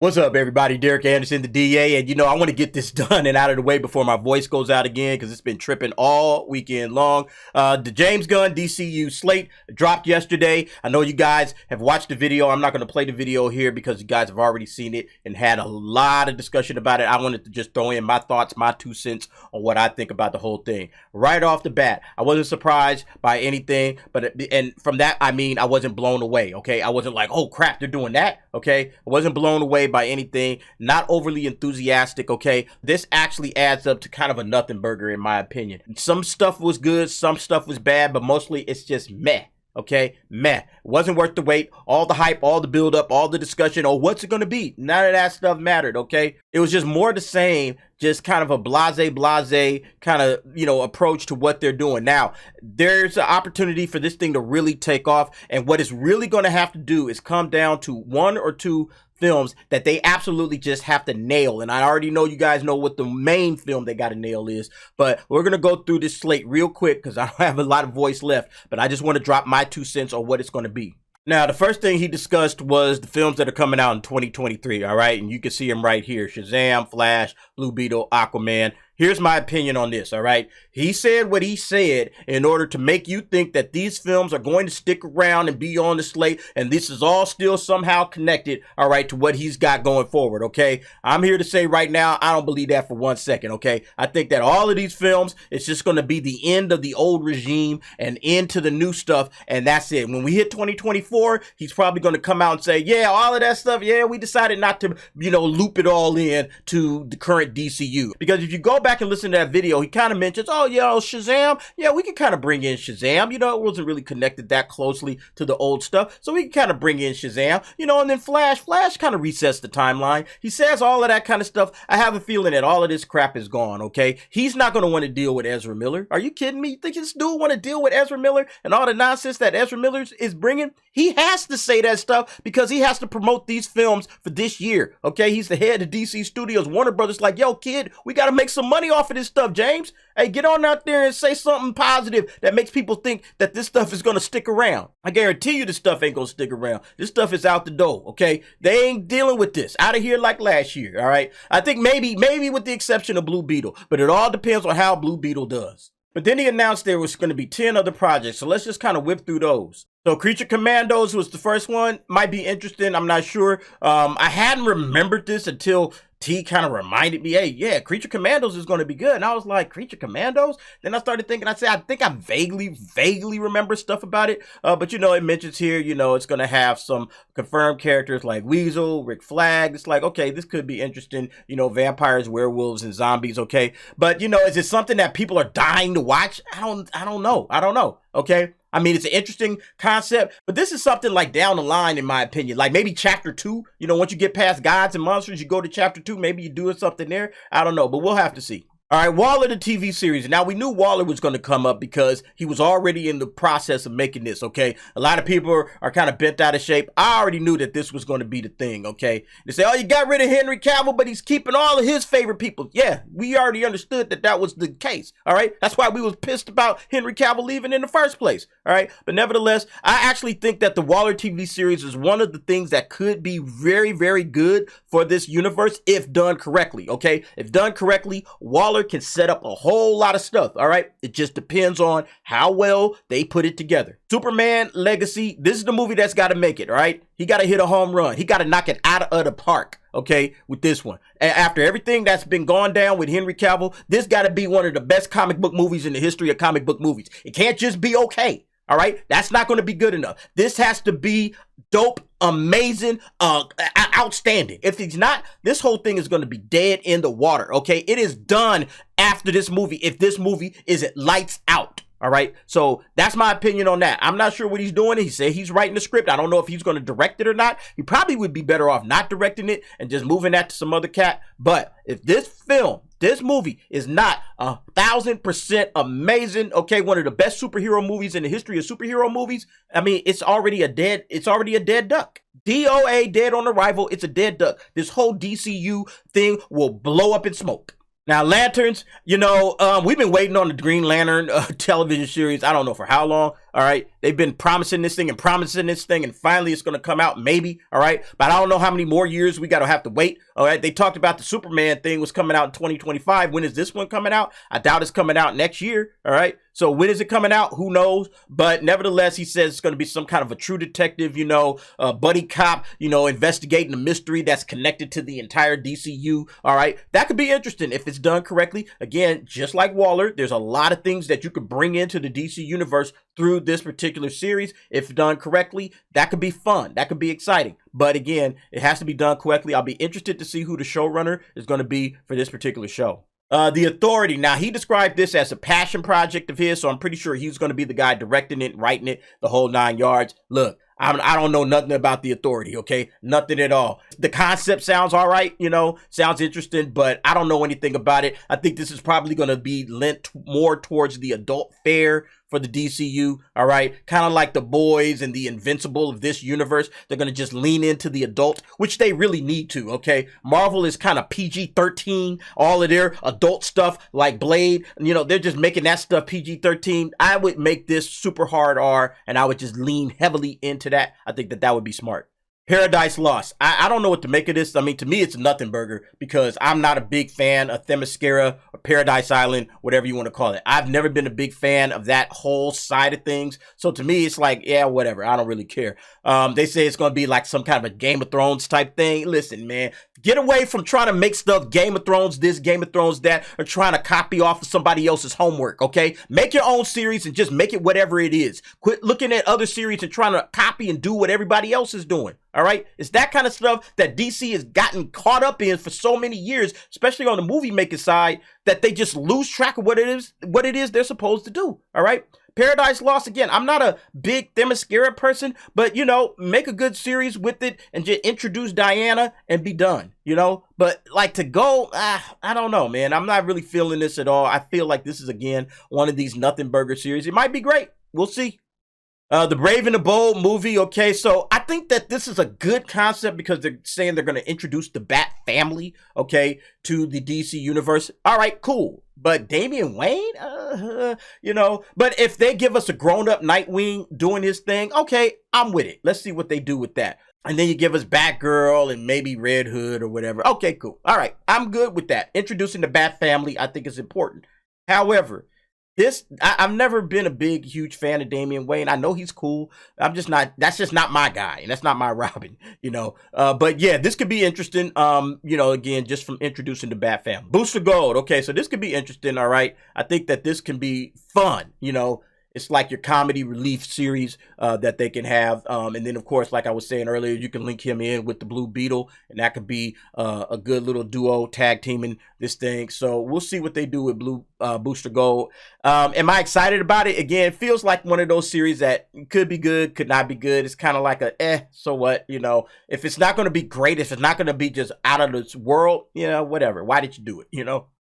What's up, everybody? Derek Anderson, the DA, and I want to get this done and out of the way before my voice goes out again because it's been tripping all weekend long. The James Gunn DCU Slate dropped yesterday. I know you guys have watched the video. I'm not going to play the video here because you guys have already seen it and had a lot of discussion about it. I wanted to just throw in my thoughts, my 2 cents on what I think about the whole thing. Right off the bat, I wasn't surprised by anything, and from that, I mean, I wasn't blown away, okay? I wasn't like, oh crap, they're doing that, okay? I wasn't blown away by anything, not overly enthusiastic, okay? This actually adds up to kind of a nothing burger in my opinion. Some stuff was good, some stuff was bad, but mostly it's just meh. Okay, meh. Wasn't worth the wait. All the hype, all the build up, all the discussion. Oh, what's it gonna be? None of that stuff mattered. Okay, it was just more the same. Just kind of a blase kind of approach to what they're doing. Now, there's an opportunity for this thing to really take off, and what it's really going to have to do is come down to 1 or 2 films that they absolutely just have to nail. And I already know you guys know what the main film they got to nail is, but we're going to go through this slate real quick because I don't have a lot of voice left, but I just want to drop my 2 cents on what it's going to be. Now, the first thing he discussed was the films that are coming out in 2023, all right? And you can see them right here: Shazam, Flash, Blue Beetle, Aquaman. Here's my opinion on this, all right? He said what he said in order to make you think that these films are going to stick around and be on the slate, and this is all still somehow connected, all right, to what he's got going forward, okay? I'm here to say right now, I don't believe that for 1 second, okay? I think that all of these films, it's just going to be the end of the old regime and into the new stuff, and that's it. When we hit 2024, he's probably going to come out and say, yeah, all of that stuff, yeah, we decided not to, loop it all in to the current DCU. Because if you go back and listen to that video, he kind of mentions, oh, Shazam, yeah, we can kind of bring in Shazam, it wasn't really connected that closely to the old stuff, so we can kind of bring in Shazam, and then Flash kind of resets the timeline. He says all of that kind of stuff. I have a feeling that all of this crap is gone, okay? He's not going to want to deal with Ezra Miller. Are you kidding me? You think this dude want to deal with Ezra Miller and all the nonsense that Ezra Miller is bringing? He has to say that stuff because he has to promote these films for this year, okay? He's the head of DC Studios. Warner Brothers like, yo, kid, we got to make some money off of this stuff, James. Hey, get on out there and say something positive that makes people think that this stuff is going to stick around. I guarantee you this stuff ain't going to stick around. This stuff is out the door, okay? They ain't dealing with this out of here like last year, all right? I think maybe with the exception of Blue Beetle, but it all depends on how Blue Beetle does. But then he announced there was going to be 10 other projects, so let's just kind of whip through those. So Creature Commandos was the first one. Might be interesting. I'm not sure. I hadn't remembered this until T kind of reminded me, hey, yeah, Creature Commandos is going to be good. And I was like, Creature Commandos? Then I started thinking, I think I vaguely remember stuff about it. But, it mentions here, it's going to have some confirmed characters like Weasel, Rick Flag. It's like, okay, this could be interesting. Vampires, werewolves, and zombies, okay? But, is it something that people are dying to watch? I don't know, okay? I mean, it's an interesting concept, but this is something like down the line, in my opinion. Like maybe chapter 2, once you get past gods and monsters, you go to chapter 2, maybe you're doing something there. I don't know, but we'll have to see. All right, Waller, the TV series. Now, we knew Waller was going to come up because he was already in the process of making this, okay? A lot of people are kind of bent out of shape. I already knew that this was going to be the thing, okay? They say, oh, you got rid of Henry Cavill, but he's keeping all of his favorite people. Yeah, we already understood that was the case, all right? That's why we was pissed about Henry Cavill leaving in the first place, all right? But nevertheless, I actually think that the Waller TV series is one of the things that could be very, very good for this universe if done correctly, okay? If done correctly, Waller can set up a whole lot of stuff, all right? It just depends on how well they put it together. Superman Legacy, this is the movie that's got to make it, all right? He got to hit a home run. He got to knock it out of the park, okay, with this one. And after everything that's been gone down with Henry Cavill, this got to be one of the best comic book movies in the history of comic book movies. It can't just be okay. All right, that's not going to be good enough. This has to be dope, amazing, outstanding. If it's not, this whole thing is going to be dead in the water. Okay, it is done after this movie. If this movie isn't lights out. All right, so that's my opinion on that. I'm not sure what he's doing. He said he's writing the script. I don't know if he's going to direct it or not. He probably would be better off not directing it and just moving that to some other cat. But if this movie is not 1,000% amazing, okay, one of the best superhero movies in the history of superhero movies, I mean, it's already a dead duck. DOA, dead on arrival. It's a dead duck. This whole DCU thing will blow up in smoke. Now, Lanterns, we've been waiting on the Green Lantern television series, I don't know for how long. All right. They've been promising this thing, and finally it's going to come out, maybe. All right. But I don't know how many more years we got to have to wait. All right. They talked about the Superman thing was coming out in 2025. When is this one coming out? I doubt it's coming out next year. All right. So when is it coming out? Who knows? But nevertheless, he says it's going to be some kind of a true detective, buddy cop, investigating a mystery that's connected to the entire DCU. All right. That could be interesting if it's done correctly. Again, just like Waller, there's a lot of things that you could bring into the DC universe through this particular series. If done correctly, that could be fun. That could be exciting. But again, it has to be done correctly. I'll be interested to see who the showrunner is going to be for this particular show. The Authority. Now, he described this as a passion project of his, so I'm pretty sure he's going to be the guy directing it, writing it, the whole 9 yards. Look, I don't know nothing about The Authority, okay? Nothing at all. The concept sounds all right, sounds interesting, but I don't know anything about it. I think this is probably going to be lent more towards the adult fare for the DCU, all right? Kind of like The Boys and the Invincible of this universe. They're going to just lean into the adult, which they really need to, okay? Marvel is kind of PG-13. All of their adult stuff like Blade, they're just making that stuff PG-13. I would make this super hard R, and I would just lean heavily into that. I think that would be smart. Paradise Lost. I don't know what to make of this. I mean, to me, it's a nothing burger because I'm not a big fan of Themyscira or Paradise Island, whatever you want to call it. I've never been a big fan of that whole side of things. So to me, it's like, yeah, whatever. I don't really care. They say it's going to be like some kind of a Game of Thrones type thing. Listen, man, get away from trying to make stuff Game of Thrones this, Game of Thrones that, or trying to copy off of somebody else's homework, okay? Make your own series and just make it whatever it is. Quit looking at other series and trying to copy and do what everybody else is doing. All right. It's that kind of stuff that DC has gotten caught up in for so many years, especially on the movie making side, that they just lose track of what it is they're supposed to do. All right. Paradise Lost, again, I'm not a big Themyscira person, but, make a good series with it and just introduce Diana and be done, But like to go, I don't know, man. I'm not really feeling this at all. I feel like this is, again, one of these nothing burger series. It might be great. We'll see. The Brave and the Bold movie. Okay, so I think that this is a good concept because they're saying they're going to introduce the Bat family, okay, to the DC universe. All right, cool. But Damian Wayne, but if they give us a grown-up Nightwing doing his thing, okay, I'm with it. Let's see what they do with that. And then you give us Batgirl and maybe Red Hood or whatever. Okay, cool. All right, I'm good with that. Introducing the Bat family, I think is important. However, I've never been a huge fan of Damian Wayne. I know he's cool. That's just not my guy. And that's not my Robin, But yeah, this could be interesting. Again, just from introducing the Bat family. Booster Gold. Okay, so this could be interesting. All right. I think that this can be fun, It's like your comedy relief series that they can have. And then, of course, like I was saying earlier, you can link him in with the Blue Beetle, and that could be a good little duo tag teaming this thing. So we'll see what they do with Booster Gold. Am I excited about it? Again, it feels like one of those series that could be good, could not be good. It's kind of like so what, If it's not going to be great, if it's not going to be just out of this world, whatever. Why did you do it,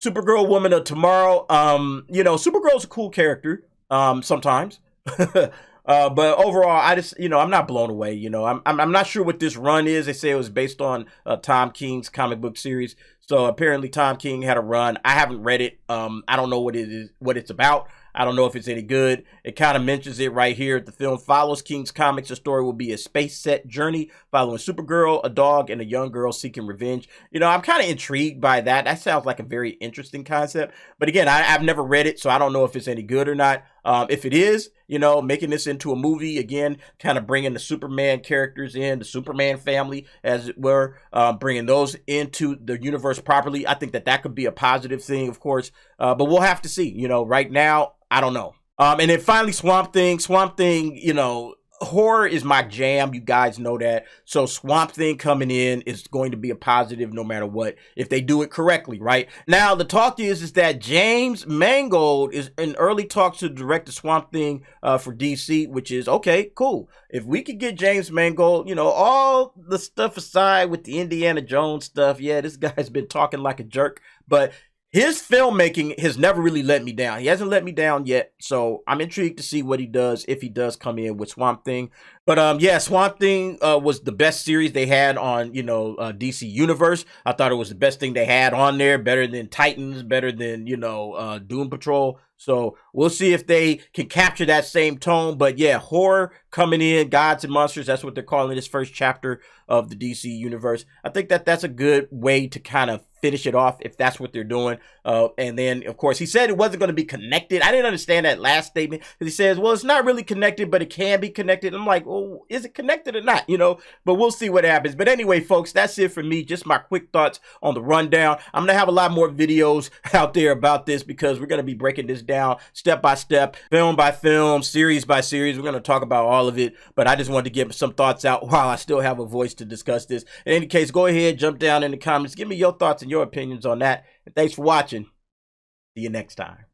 Supergirl Woman of Tomorrow. Supergirl's a cool character. Sometimes, but overall, I just, I'm not blown away. I'm not sure what this run is. They say it was based on Tom King's comic book series. So apparently Tom King had a run. I haven't read it. I don't know what it is, what it's about. I don't know if it's any good. It kind of mentions it right here. The film follows King's comics. The story will be a space set journey following Supergirl, a dog, and a young girl seeking revenge. I'm kind of intrigued by that. That sounds like a very interesting concept. But again, I've never read it, so I don't know if it's any good or not. If it is, making this into a movie, again, kind of bringing the Superman characters in, the Superman family, as it were, bringing those into the universe properly. I think that could be a positive thing, of course. But we'll have to see. Right now, I don't know. And then finally, Swamp Thing, horror is my jam. You guys know that. So Swamp Thing coming in is going to be a positive no matter what, if they do it correctly, right? Now, the talk is that James Mangold is in early talks to direct the Swamp Thing for DC, which is, okay, cool. If we could get James Mangold, all the stuff aside with the Indiana Jones stuff, yeah, this guy's been talking like a jerk, but his filmmaking has never really let me down. He hasn't let me down yet, so I'm intrigued to see what he does if he does come in with Swamp Thing. But yeah, Swamp Thing was the best series they had on, DC Universe. I thought it was the best thing they had on there, better than Titans, better than, Doom Patrol. So we'll see if they can capture that same tone. But yeah, horror coming in, Gods and Monsters, that's what they're calling this first chapter of the DC Universe. I think that's a good way to kind of finish it off if that's what they're doing. And then, of course, he said it wasn't going to be connected. I didn't understand that last statement because he says, well, it's not really connected, but it can be connected. I'm like, well, is it connected or not? But we'll see what happens. But anyway, folks, that's it for me. Just my quick thoughts on the rundown. I'm going to have a lot more videos out there about this because we're going to be breaking this down step by step, film by film, series by series. We're going to talk about all of it, but I just wanted to get some thoughts out while I still have a voice to discuss this. In any case, go ahead, jump down in the comments, give me your thoughts and your opinions on that. And thanks for watching. See you next time.